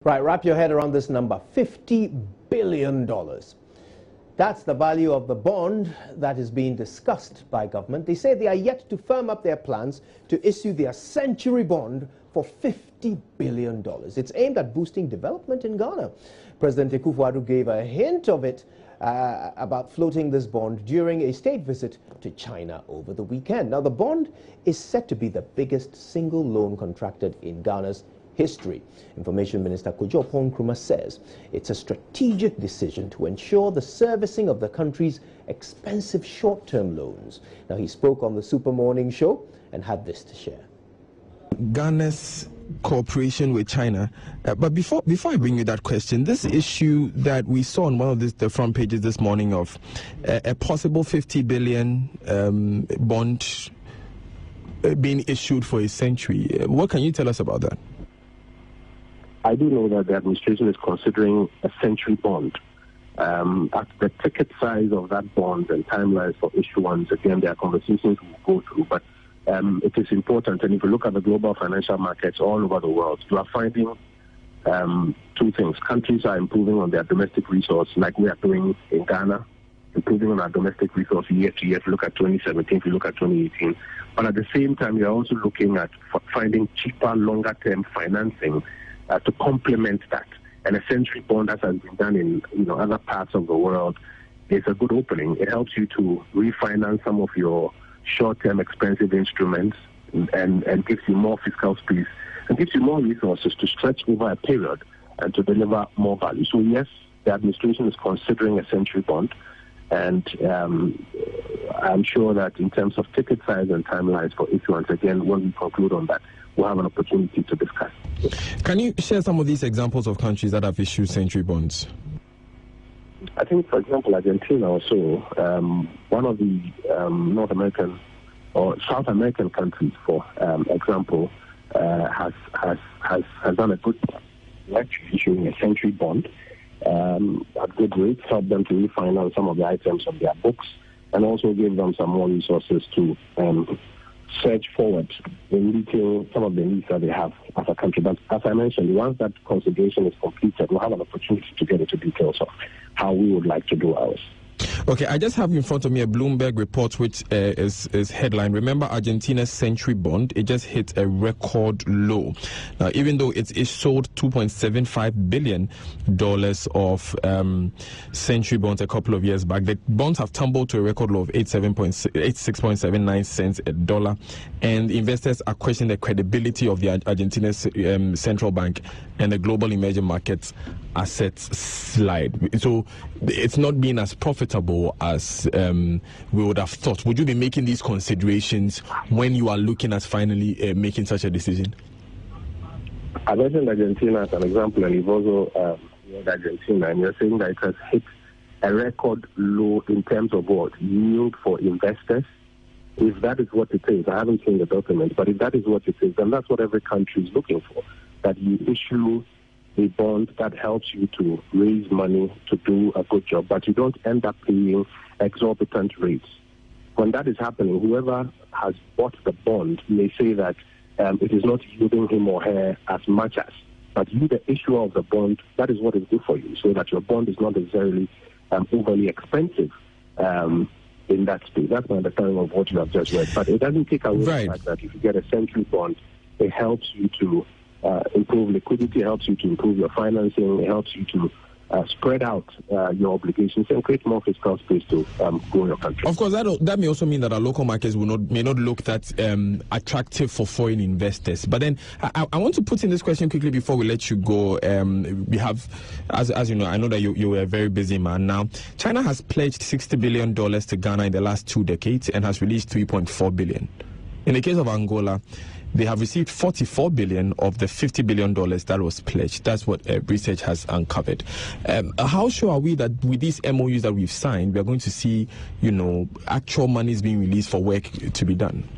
Right, wrap your head around this number, $50 billion. That's the value of the bond that is being discussed by government. They say they are yet to firm up their plans to issue their century bond for $50 billion. It's aimed at boosting development in Ghana. President Akufo-Addo gave a hint of it about floating this bond during a state visit to China over the weekend. Now, the bond is said to be the biggest single loan contracted in Ghana's history. Information Minister Kojo Oppong-Nkrumah says it's a strategic decision to ensure the servicing of the country's expensive short-term loans. Now, he spoke on the Super Morning Show and had this to share. Ghana's cooperation with China. But before I bring you that question, this issue that we saw on one of the front pages this morning of a possible 50 billion bond being issued for a century, what can you tell us about that? I do know that the administration is considering a century bond. At the ticket size of that bond and timelines for issuance, again, there are conversations we'll go through, but it is important. And if you look at the global financial markets all over the world, you are finding two things. Countries are improving on their domestic resource, like we are doing in Ghana, improving on our domestic resource year to year. If you look at 2017, if you look at 2018. But at the same time, you're also looking at finding cheaper, longer-term financing to complement that. And a century bond, as has been done in other parts of the world, is a good opening. It helps you to refinance some of your short-term expensive instruments and gives you more fiscal space and gives you more resources to stretch over a period and to deliver more value. So yes, the administration is considering a century bond, and I'm sure that in terms of ticket size and timelines for issuance, again, when we conclude on that, we'll have an opportunity to discuss. Can you share some of these examples of countries that have issued century bonds? I think, for example, Argentina also, one of the North American or South American countries, for example, has done a good job actually issuing a century bond at good rates, help them to refinance some of the items of their books, and also give them some more resources to surge forward in meeting some of the needs that they have as a country. But as I mentioned, once that consideration is completed, we'll have an opportunity to get into details of how we would like to do ours. Okay, I just have in front of me a Bloomberg report which is headline. Remember Argentina's century bond? It just hit a record low. Now, even though it's sold $2.75 billion of century bonds a couple of years back, the bonds have tumbled to a record low of 86.79 cents a dollar, and investors are questioning the credibility of the Argentina's central bank and the global emerging markets assets slide. So it's not being as profitable as we would have thought. Would you be making these considerations when you are looking at finally making such a decision? I mentioned Argentina as an example, and you've also Argentina, and you're saying that it has hit a record low in terms of what? Yield for investors. If that is what it is, I haven't seen the document, but if that is what it is, then that's what every country is looking for, that you issue a bond that helps you to raise money to do a good job, but you don't end up paying exorbitant rates. When that is happening, whoever has bought the bond may say that it is not yielding him or her as much as, but you, the issuer of the bond, that is what is good for you, so that your bond is not necessarily overly expensive in that space. That's my understanding of what you have just read. But it doesn't take away the fact that if you get a century bond, it helps you to improve liquidity, helps you to improve your financing, it helps you to spread out your obligations and create more fiscal space to grow your country. Of course, that may also mean that our local markets may not look that attractive for foreign investors. But then I want to put in this question quickly before we let you go. We have, as you know, I know that you were a very busy man. Now, China has pledged $60 billion to Ghana in the last 2 decades and has released $3.4 billion. In the case of Angola, they have received $44 billion of the $50 billion that was pledged. That's what research has uncovered. How sure are we that with these MOUs that we've signed, we are going to see, actual monies being released for work to be done?